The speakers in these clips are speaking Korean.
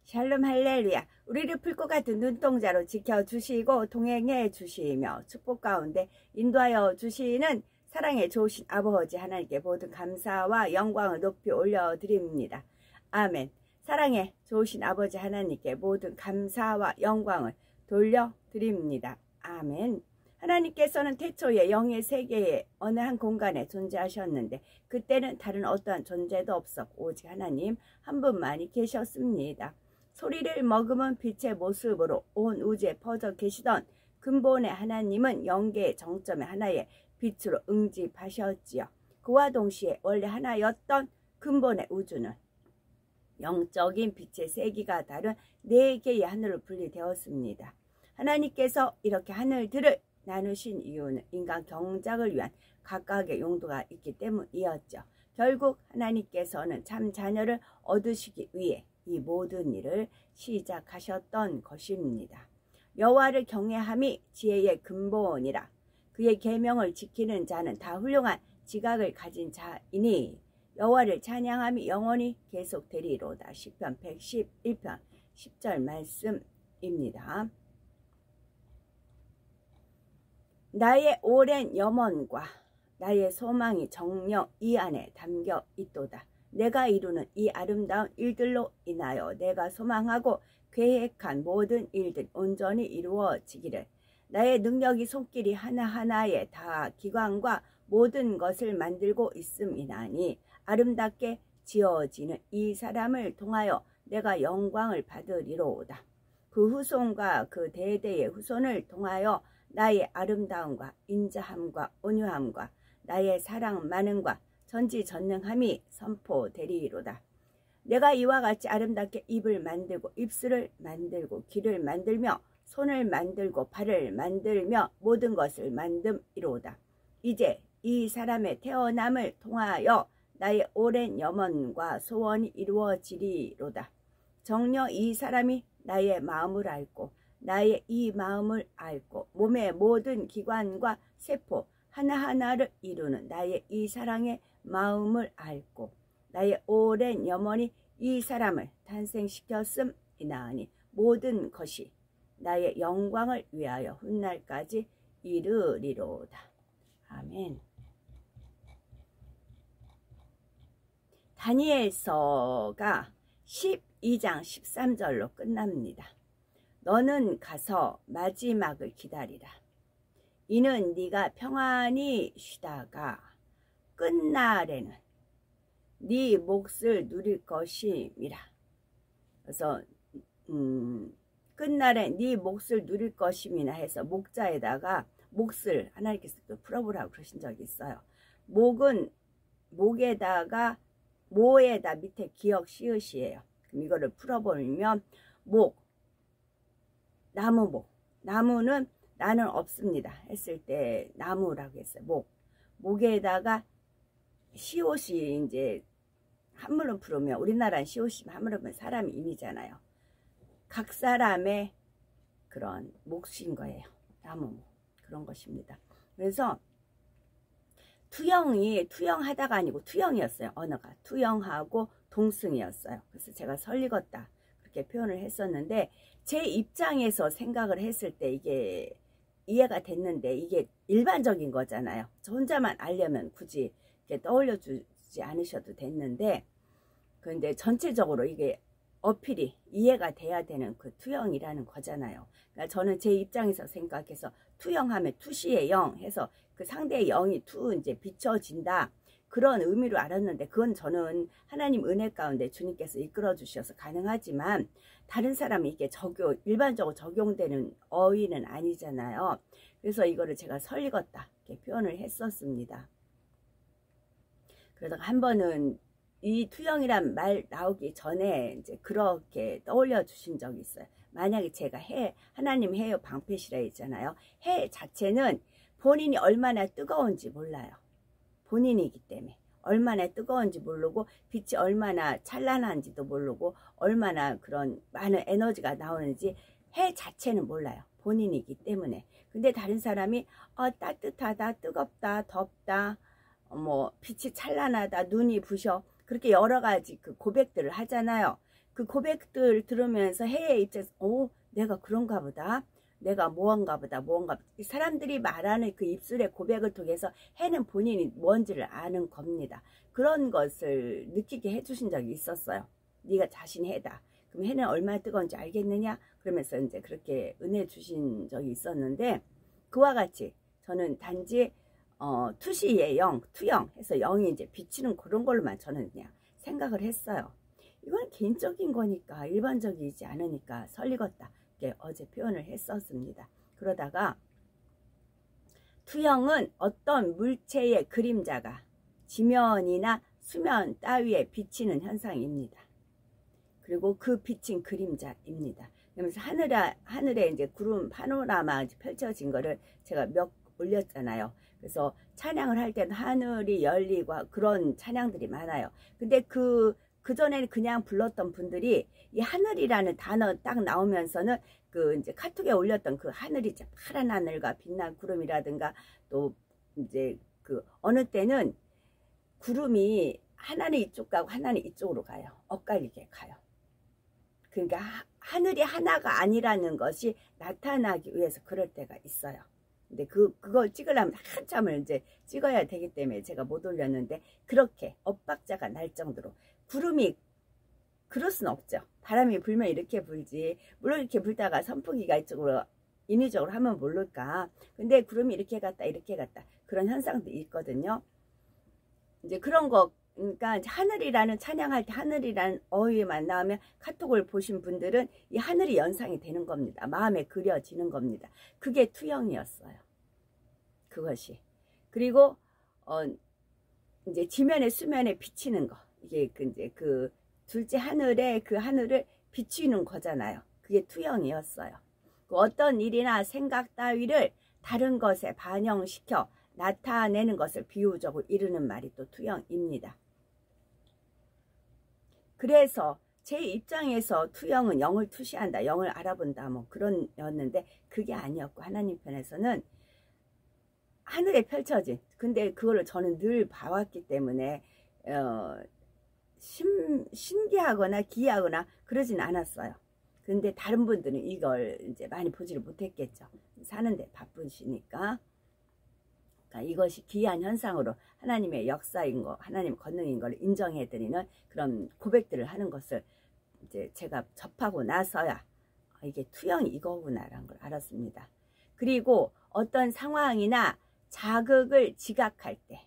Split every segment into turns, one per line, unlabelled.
샬롬 할렐루야. 우리를 풀 것 같은 눈동자로 지켜주시고 동행해 주시며 축복 가운데 인도하여 주시는 사랑의 좋으신 아버지 하나님께 모든 감사와 영광을 높이 올려드립니다. 아멘. 사랑의 좋으신 아버지 하나님께 모든 감사와 영광을 돌려드립니다. 아멘. 하나님께서는 태초에 영의 세계의 어느 한 공간에 존재하셨는데 그때는 다른 어떠한 존재도 없었고 오직 하나님 한 분만이 계셨습니다. 소리를 머금은 빛의 모습으로 온 우주에 퍼져 계시던 근본의 하나님은 영계의 정점의 하나의 빛으로 응집하셨지요. 그와 동시에 원래 하나였던 근본의 우주는 영적인 빛의 세기가 다른 네 개의 하늘로 분리되었습니다. 하나님께서 이렇게 하늘들을 나누신 이유는 인간 경작을 위한 각각의 용도가 있기 때문이었죠. 결국 하나님께서는 참 자녀를 얻으시기 위해 이 모든 일을 시작하셨던 것입니다. 여호와를 경외함이 지혜의 근본이라 그의 계명을 지키는 자는 다 훌륭한 지각을 가진 자이니 여호와를 찬양함이 영원히 계속되리로다. 시편 111편 10절 말씀입니다. 나의 오랜 염원과 나의 소망이 정녕 이 안에 담겨 있도다. 내가 이루는 이 아름다운 일들로 인하여 내가 소망하고 계획한 모든 일들 온전히 이루어지기를. 나의 능력이 손길이 하나하나에 다 기관과 모든 것을 만들고 있음이나니 아름답게 지어지는 이 사람을 통하여 내가 영광을 받으리로다. 그 후손과 그 대대의 후손을 통하여 나의 아름다움과 인자함과 온유함과 나의 사랑 많음과 전지전능함이 선포되리로다. 내가 이와 같이 아름답게 입을 만들고 입술을 만들고 귀를 만들며 손을 만들고 발을 만들며 모든 것을 만듦이로다. 이제 이 사람의 태어남을 통하여 나의 오랜 염원과 소원이 이루어지리로다. 정녕 이 사람이 나의 마음을 알고 나의 이 마음을 알고 몸의 모든 기관과 세포 하나하나를 이루는 나의 이 사랑의 마음을 알고 나의 오랜 염원이 이 사람을 탄생시켰음이나니 모든 것이 나의 영광을 위하여 훗날까지 이르리로다. 아멘. 다니엘서가 12장 13절로 끝납니다. 너는 가서 마지막을 기다리라. 이는 네가 평안히 쉬다가 끝날에는 네 몫을 누릴 것임이라. 그래서 끝날에 네 몫을 누릴 것임이나 해서 목자에다가 몫을 하나님께서 또 풀어보라고 그러신 적이 있어요. 목은 목에다가 모에다 밑에 기역 시읒이에요. 그럼 이거를 풀어보면 목, 나무목. 나무는 나는 없습니다 했을 때 나무라고 했어요. 목에다가 시옷이 이제 한문으로 풀으면 우리나라는 시옷이 한문으로 풀면 사람 이미잖아요. 각 사람의 그런 몫인 거예요. 나무목 그런 것입니다. 그래서 투영하다가 아니고 투영이었어요. 언어가 투영하고 동승이었어요. 그래서 제가 설익었다 그렇게 표현을 했었는데 제 입장에서 생각을 했을 때 이게 이해가 됐는데 이게 일반적인 거잖아요. 저 혼자만 알려면 굳이 이렇게 떠올려 주지 않으셔도 됐는데 그런데 전체적으로 이게 어필이 이해가 돼야 되는 그 투영이라는 거잖아요. 그러니까 저는 제 입장에서 생각해서 투영하면 투시의 영 해서 그 상대의 영이 이제 비춰진다 그런 의미로 알았는데 그건 저는 하나님 은혜 가운데 주님께서 이끌어 주셔서 가능하지만 다른 사람이 이게 일반적으로 적용되는 어휘는 아니잖아요. 그래서 이거를 제가 설익었다 이렇게 표현을 했었습니다. 그러다가 한 번은 이 투영이란 말 나오기 전에 이제 그렇게 떠올려 주신 적이 있어요. 만약에 제가 하나님 해요 방패시라 했잖아요. 해 자체는 본인이 얼마나 뜨거운지 몰라요. 본인이기 때문에 얼마나 뜨거운지 모르고 빛이 얼마나 찬란한지도 모르고 얼마나 그런 많은 에너지가 나오는지 해 자체는 몰라요. 본인이기 때문에. 근데 다른 사람이 따뜻하다, 뜨겁다, 덥다, 빛이 찬란하다, 눈이 부셔 그렇게 여러 가지 그 고백들을 하잖아요. 그 고백들 들으면서 해의 입장에서 내가 그런가 보다. 내가 무언가 보다. 사람들이 말하는 그 입술의 고백을 통해서 해는 본인이 뭔지를 아는 겁니다. 그런 것을 느끼게 해주신 적이 있었어요. 네가 자신이 해다. 그럼 해는 얼마나 뜨거운지 알겠느냐? 그러면서 이제 그렇게 은혜 주신 적이 있었는데, 그와 같이 저는 단지 투시의 영, 투영 해서 영이 이제 비치는 그런 걸로만 저는 그냥 생각을 했어요. 이건 개인적인 거니까, 일반적이지 않으니까 설리겄다. 이렇게 어제 표현을 했었습니다. 그러다가 투영은 어떤 물체의 그림자가 지면이나 수면 따위에 비치는 현상입니다. 그리고 그 비친 그림자입니다. 그러면서 하늘에 이제 구름 파노라마 펼쳐진 거를 제가 몇 올렸잖아요. 그래서 찬양을 할 때는 하늘이 열리고 그런 찬양들이 많아요. 근데 그전에는 그냥 불렀던 분들이 이 하늘이라는 단어 딱 나오면서는 그 이제 카톡에 올렸던 그 하늘이 파란 하늘과 빛난 구름이라든가, 또 이제 그 어느 때는 구름이 하나는 이쪽 가고 하나는 이쪽으로 가요. 엇갈리게 가요. 그러니까 하늘이 하나가 아니라는 것이 나타나기 위해서 그럴 때가 있어요. 근데 그걸 찍으려면 한참을 이제 찍어야 되기 때문에 제가 못 올렸는데, 그렇게 엇박자가 날 정도로 구름이, 그럴 순 없죠. 바람이 불면 이렇게 불지. 물론 이렇게 불다가 선풍기가 이쪽으로 인위적으로 하면 모를까. 근데 구름이 이렇게 갔다 이렇게 갔다 그런 현상도 있거든요. 이제 그런 거, 그러니까 하늘이라는 찬양할 때 하늘이라는 어휘만 나오면 카톡을 보신 분들은 이 하늘이 연상이 되는 겁니다. 마음에 그려지는 겁니다. 그게 투영이었어요. 그것이. 그리고 이제 지면에 수면에 비치는 거. 이게 이제 그 둘째 하늘에 그 하늘을 비추는 거잖아요. 그게 투영이었어요. 어떤 일이나 생각 따위를 다른 것에 반영시켜 나타내는 것을 비유적으로 이르는 말이 또 투영입니다. 그래서 제 입장에서 투영은 영을 투시한다, 영을 알아본다, 뭐 그런 였는데, 그게 아니었고, 하나님 편에서는 하늘에 펼쳐진, 근데 그거를 저는 늘 봐왔기 때문에 신기하거나 기이하거나 그러진 않았어요. 근데 다른 분들은 이걸 이제 많이 보지를 못했겠죠. 사는데 바쁘시니까. 그러니까 이것이 기이한 현상으로 하나님의 역사인 거, 하나님의 권능인 걸 인정해드리는 그런 고백들을 하는 것을 이제 제가 접하고 나서야 이게 투영이 이거구나라는 걸 알았습니다. 그리고 어떤 상황이나 자극을 지각할 때,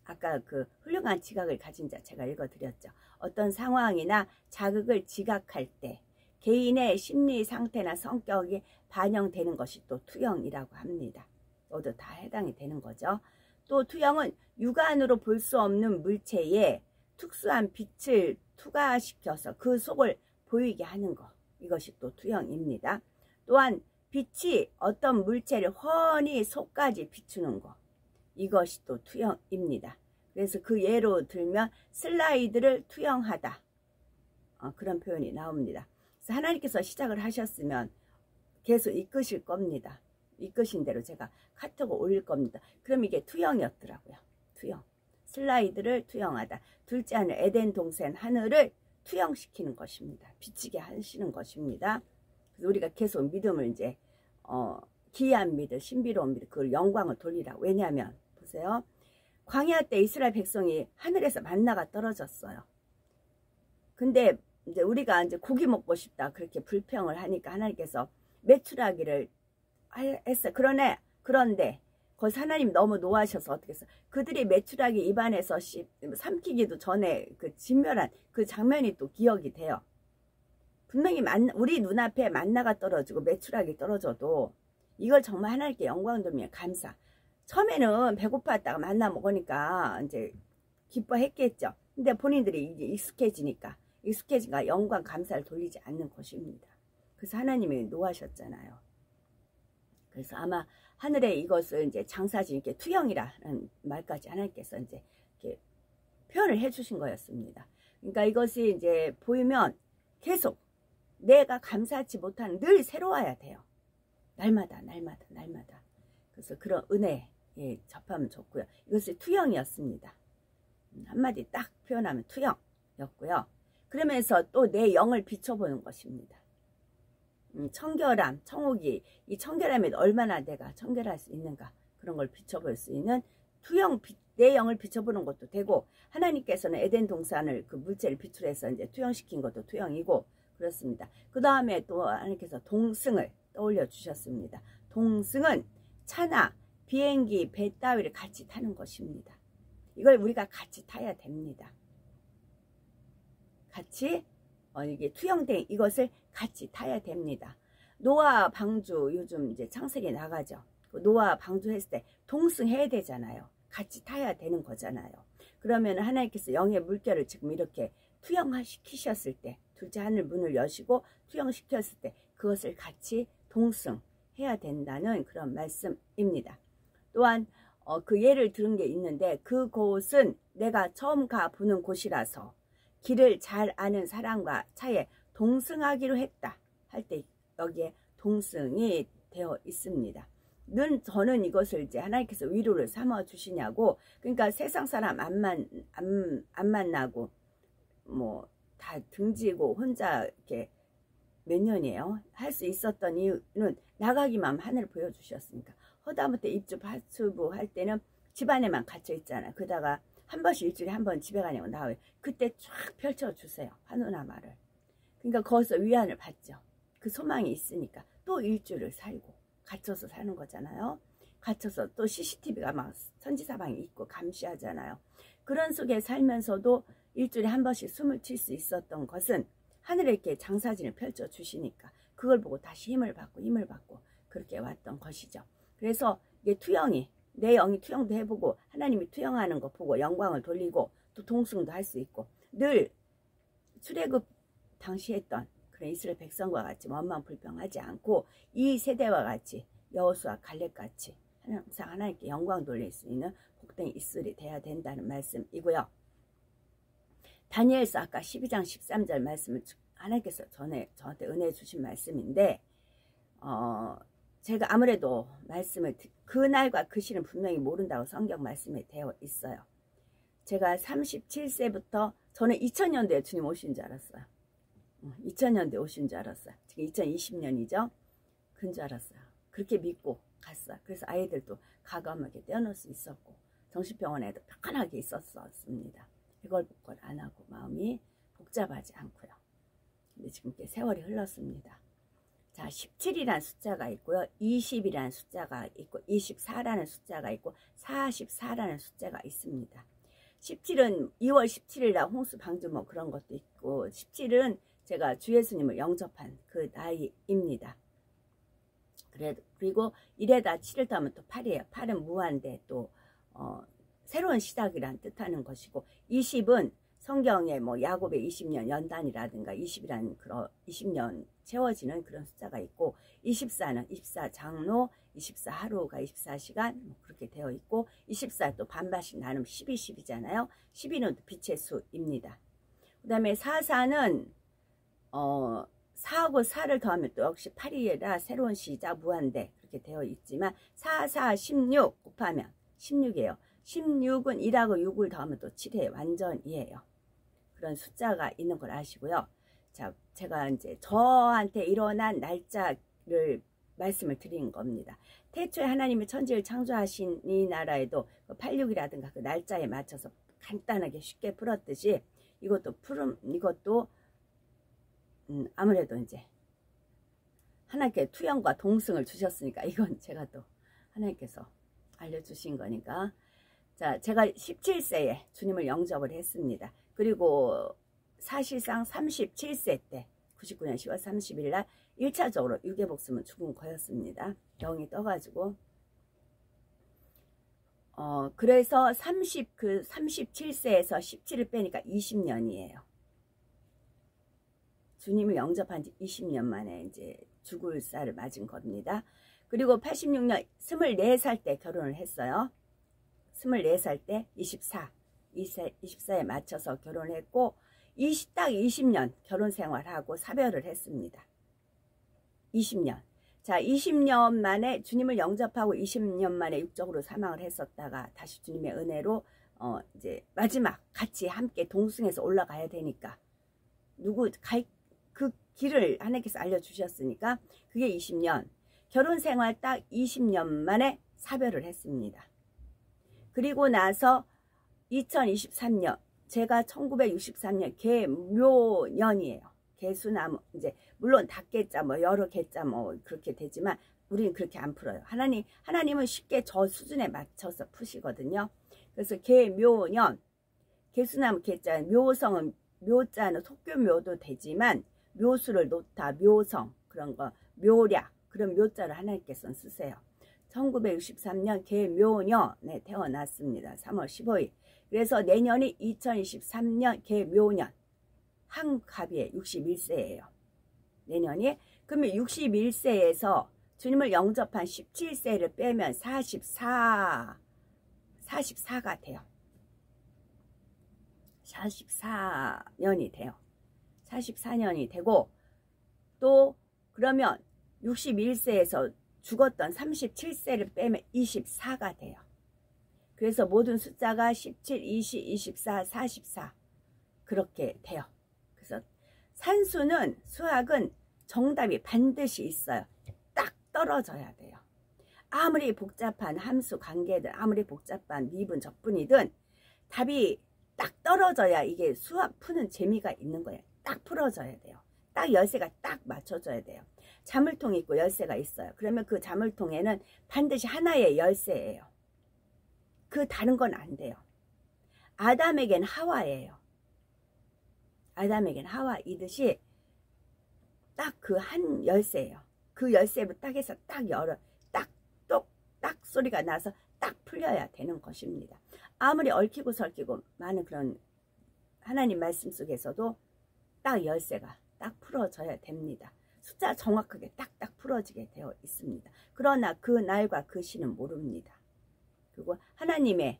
아까 그 훌륭한 지각을 가진 자 제가 읽어드렸죠. 어떤 상황이나 자극을 지각할 때 개인의 심리 상태나 성격이 반영되는 것이 또 투영이라고 합니다. 모두 다 해당이 되는 거죠. 또 투영은 육안으로 볼 수 없는 물체에 특수한 빛을 투과시켜서 그 속을 보이게 하는 것, 이것이 또 투영입니다. 또한 빛이 어떤 물체를 훤히 속까지 비추는 것, 이것이 또 투영입니다. 그래서 그 예로 들면 슬라이드를 투영하다, 그런 표현이 나옵니다. 그래서 하나님께서 시작을 하셨으면 계속 이끄실 겁니다. 이끄신 대로 제가 카톡을 올릴 겁니다. 그럼 이게 투영이었더라고요. 투영. 슬라이드를 투영하다. 둘째 하늘, 에덴 동산 하늘을 투영시키는 것입니다. 비치게 하시는 것입니다. 그래서 우리가 계속 믿음을 이제 기이한 믿음, 신비로운 믿음, 그 영광을 돌리라. 왜냐하면 보세요. 광야 때 이스라엘 백성이 하늘에서 만나가 떨어졌어요. 근데 이제 우리가 이제 고기 먹고 싶다 그렇게 불평을 하니까 하나님께서 메추라기를 했어요. 그런데 거기서 하나님 너무 노하셔서 어떻게 했어? 그들이 메추라기 입안에서 삼키기도 전에 그 진멸한 그 장면이 또 기억이 돼요. 분명히 우리 눈앞에 만나가 떨어지고 메추라기 떨어져도 이걸 정말 하나님께 영광 돌리며 감사. 처음에는 배고팠다가 만나 먹으니까 이제 기뻐했겠죠. 근데 본인들이 이제 익숙해지니까 영광 감사를 돌리지 않는 것입니다. 그래서 하나님이 노하셨잖아요. 그래서 아마 하늘에 이것을 이제 장사진 이렇게 투영이라는 말까지 하나님께서 이제 이렇게 표현을 해주신 거였습니다. 그러니까 이것이 이제 보이면 계속 내가 감사하지 못하는 늘 새로워야 돼요. 날마다. 그래서 그런 은혜에 접하면 좋고요. 이것이 투영이었습니다. 한마디 딱 표현하면 투영이었고요. 그러면서 또 내 영을 비춰보는 것입니다. 청결함, 청옥이 이 청결함에 얼마나 내가 청결할 수 있는가, 그런 걸 비춰볼 수 있는 투영, 내 영을 비춰보는 것도 되고, 하나님께서는 에덴 동산을 그 물체를 비출해서 이제 투영시킨 것도 투영이고 그렇습니다. 그 다음에 또 하나님께서 동승을 떠올려 주셨습니다. 동승은 차나 비행기, 배 따위를 같이 타는 것입니다. 이걸 우리가 같이 타야 됩니다. 같이 이게 투영된 이것을 같이 타야 됩니다. 노아 방주 요즘 이제 창세기 나가죠. 노아 방주 했을 때 동승해야 되잖아요. 같이 타야 되는 거잖아요. 그러면 하나님께서 영의 물결을 지금 이렇게 투영시키셨을 때, 둘째 하늘 문을 여시고 투영시켰을 때 그것을 같이 동승해야 된다는 그런 말씀입니다. 또한 그 예를 들은 게 있는데, 그곳은 내가 처음 가보는 곳이라서 길을 잘 아는 사람과 차에 동승하기로 했다 할 때 여기에 동승이 되어 있습니다. 저는 이것을 이제 하나님께서 위로를 삼아 주시냐고, 그러니까 세상 사람 안 만나고 뭐 다 등지고 혼자 이렇게 몇 년이에요 할 수 있었던 이유는 나가기만 하면 하늘을 보여주셨으니까. 허다못해 입주 파수부 할 때는 집 안에만 갇혀 있잖아요. 그러다가 한 번씩 일주일에 한 번 집에 가냐고 나와요. 그때 쫙 펼쳐주세요, 하늘나마를. 그러니까 거기서 위안을 받죠. 그 소망이 있으니까. 또 일주일을 살고 갇혀서 사는 거잖아요. 갇혀서 또 CCTV가 막 천지사방에 있고 감시하잖아요. 그런 속에 살면서도 일주일에 한 번씩 숨을 쉴 수 있었던 것은 하늘에 이렇게 장사진을 펼쳐주시니까 그걸 보고 다시 힘을 받고 그렇게 왔던 것이죠. 그래서 이게 투영이, 내 영이 투영도 해보고 하나님이 투영하는 거 보고 영광을 돌리고 또 동승도 할 수 있고, 늘 출애굽 당시 했던 그런 이스라엘 백성과 같이 원망 불평하지 않고 이 세대와 같이 여호수아 갈렙같이 항상 하나님께 영광 돌릴 수 있는 복된 이슬이 돼야 된다는 말씀이고요. 다니엘서 아까 12장 13절 말씀을 하나님께서 저한테 은혜 주신 말씀인데, 제가 아무래도 말씀을 그날과 그 시는 분명히 모른다고 성경 말씀에 되어 있어요. 제가 37세부터 저는 2000년도에 주님 오신 줄 알았어요. 2000년도에 오신 줄 알았어요. 지금 2020년이죠. 그런 줄 알았어요. 그렇게 믿고 갔어요. 그래서 아이들도 가감하게 떼어놓을 수 있었고 정신병원에도 편안하게 있었습니다. 해걸복걸 안 하고 마음이 복잡하지 않고요. 근데 지금 꽤 세월이 흘렀습니다. 자, 17이라는 숫자가 있고요. 20이라는 숫자가 있고 24라는 숫자가 있고 44라는 숫자가 있습니다. 17은 2월 17일 날 홍수 방주 뭐 그런 것도 있고, 17은 제가 주 예수님을 영접한 그 나이입니다. 그리고 1에다 7을 더하면 또 8이에요. 8은 무한대, 또 새로운 시작이란 뜻하는 것이고, 20은 성경에 뭐 야곱의 20년 연단이라든가 20이라는 그런 20년 채워지는 그런 숫자가 있고, 24는 24 장로, 24 하루가 24시간 뭐 그렇게 되어 있고, 24 또 반반씩 나누면 12, 10이잖아요. 12는 빛의 수입니다. 그 다음에 44는 4하고 4를 더하면 또 역시 8이라 새로운 시작 무한대 그렇게 되어 있지만, 4, 4, 16 곱하면 16이에요. 16은 1하고 6을 더하면 또 7이에요. 완전이에요. 그런 숫자가 있는 걸 아시고요. 자, 제가 이제 저한테 일어난 날짜를 말씀을 드리는 겁니다. 태초에 하나님이 천지를 창조하신 이 나라에도 86이라든가 그 날짜에 맞춰서 간단하게 쉽게 풀었듯이 이것도 아무래도 이제 하나님께 투영과 동승을 주셨으니까 이건 제가 또 하나님께서 알려주신 거니까. 자, 제가 17세에 주님을 영접을 했습니다. 그리고 사실상 37세 때 99년 10월 30일 날 1차적으로 유괴복숭은 죽은 거였습니다. 병이 떠가지고. 그래서 37세에서 17을 빼니까 20년이에요. 주님을 영접한 지 20년 만에 이제 죽을 살을 맞은 겁니다. 그리고 86년 24살 때 결혼을 했어요. 24살 때 24에 맞춰서 결혼을 했고, 딱 20년 결혼 생활하고 사별을 했습니다. 20년. 자, 20년 만에 주님을 영접하고 20년 만에 육적으로 사망을 했었다가 다시 주님의 은혜로 이제 마지막 같이 함께 동승해서 올라가야 되니까 그 길을 하나님께서 알려주셨으니까 그게 20년. 결혼 생활 딱 20년 만에 사별을 했습니다. 그리고 나서 2023년, 제가 1963년 개묘년이에요. 개수나무, 이제 물론 닭개자 뭐 여러 개자 뭐 그렇게 되지만 우리는 그렇게 안 풀어요. 하나님은 쉽게 저 수준에 맞춰서 푸시거든요. 그래서 개묘년, 개수나무 개자, 묘성은 묘자는 속교묘도 되지만 묘수를 놓다, 묘성 그런 거, 묘략 그런 묘자를 하나님께서는 쓰세요. 1963년 개묘년에 태어났습니다. 3월 15일. 그래서 내년이 2023년 개묘년. 한갑이에 61세예요. 내년이. 그러면 61세에서 주님을 영접한 17세를 빼면 44가 돼요. 44년이 돼요. 44년이 되고 또 그러면 61세에서 죽었던 37세를 빼면 24가 돼요. 그래서 모든 숫자가 17, 20, 24, 44 그렇게 돼요. 그래서 산수는 수학은 정답이 반드시 있어요. 딱 떨어져야 돼요. 아무리 복잡한 함수 관계들, 아무리 복잡한 미분 적분이든 답이 딱 떨어져야 이게 수학 푸는 재미가 있는 거예요. 딱 풀어져야 돼요. 딱 열쇠가 딱 맞춰져야 돼요. 자물통이 있고 열쇠가 있어요. 그러면 그 자물통에는 반드시 하나의 열쇠예요. 그 다른 건 안 돼요. 아담에겐 하와예요. 아담에겐 하와이듯이 딱 그 한 열쇠예요. 그 열쇠로 딱 해서 딱 열어 딱 소리가 나서 딱 풀려야 되는 것입니다. 아무리 얽히고 설키고 많은 그런 하나님 말씀 속에서도 딱 열쇠가 딱 풀어져야 됩니다. 숫자 정확하게 딱딱 풀어지게 되어 있습니다. 그러나 그 날과 그 시는 모릅니다. 그리고 하나님의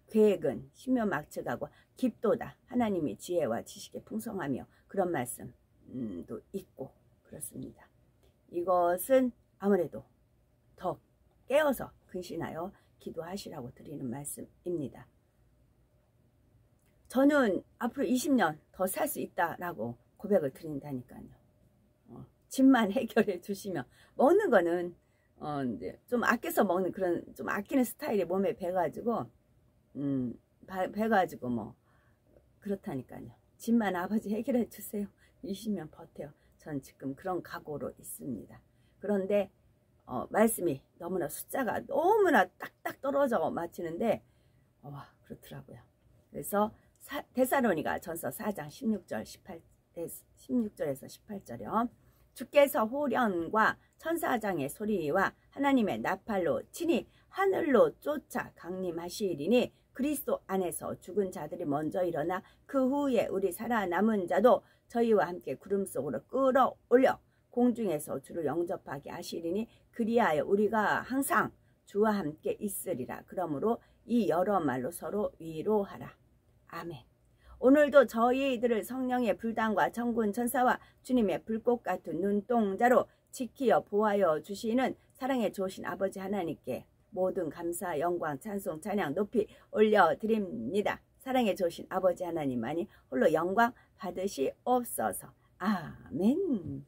계획은 신묘막측하고 깊도다. 하나님의 지혜와 지식에 풍성하며 그런 말씀도 있고 그렇습니다. 이것은 아무래도 더 깨어서 근신하여 기도하시라고 드리는 말씀입니다. 저는 앞으로 20년 더 살 수 있다라고 고백을 드린다니까요. 집만 해결해 주시면 먹는 거는 이제 좀 아껴서 먹는 그런 좀 아끼는 스타일이 몸에 배가지고 뭐 그렇다니까요. 집만 아버지 해결해 주세요. 20년 버텨요. 전 지금 그런 각오로 있습니다. 그런데 말씀이 너무나 숫자가 너무나 딱딱 떨어져 맞히는데 그렇더라고요. 그래서 데살로니가 전서 4장 16절에서 18절이요. 주께서 호련과 천사장의 소리와 하나님의 나팔로 친히 하늘로 쫓아 강림하시리니 그리스도 안에서 죽은 자들이 먼저 일어나 그 후에 우리 살아남은 자도 저희와 함께 구름 속으로 끌어올려 공중에서 주를 영접하게 하시리니 그리하여 우리가 항상 주와 함께 있으리라. 그러므로 이 여러 말로 서로 위로하라. 아멘. 오늘도 저희들을 성령의 불단과 천군 천사와 주님의 불꽃 같은 눈동자로 지키어 보하여 주시는 사랑의 좋으신 아버지 하나님께 모든 감사, 영광, 찬송, 찬양 높이 올려드립니다. 사랑의 좋으신 아버지 하나님만이 홀로 영광 받으시옵소서. 아멘.